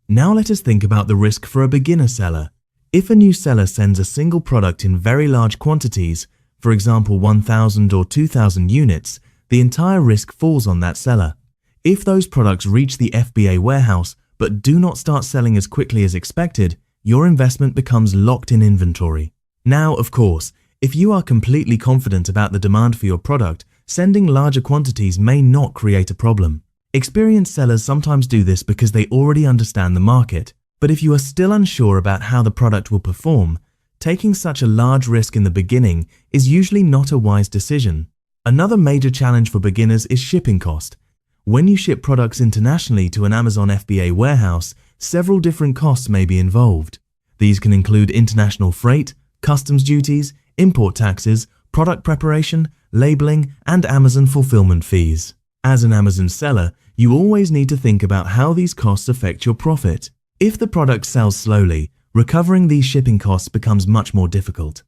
Now let us think about the risk for a beginner seller. If a new seller sends a single product in very large quantities, for example 1,000 or 2,000 units, the entire risk falls on that seller. If those products reach the FBA warehouse but do not start selling as quickly as expected, your investment becomes locked in inventory. Now, of course, if you are completely confident about the demand for your product, sending larger quantities may not create a problem. Experienced sellers sometimes do this because they already understand the market. But if you are still unsure about how the product will perform, taking such a large risk in the beginning is usually not a wise decision. Another major challenge for beginners is shipping cost. When you ship products internationally to an Amazon FBA warehouse, several different costs may be involved. These can include international freight, customs duties, import taxes, product preparation, labeling, and Amazon fulfillment fees. As an Amazon seller, you always need to think about how these costs affect your profit. If the product sells slowly, recovering these shipping costs becomes much more difficult.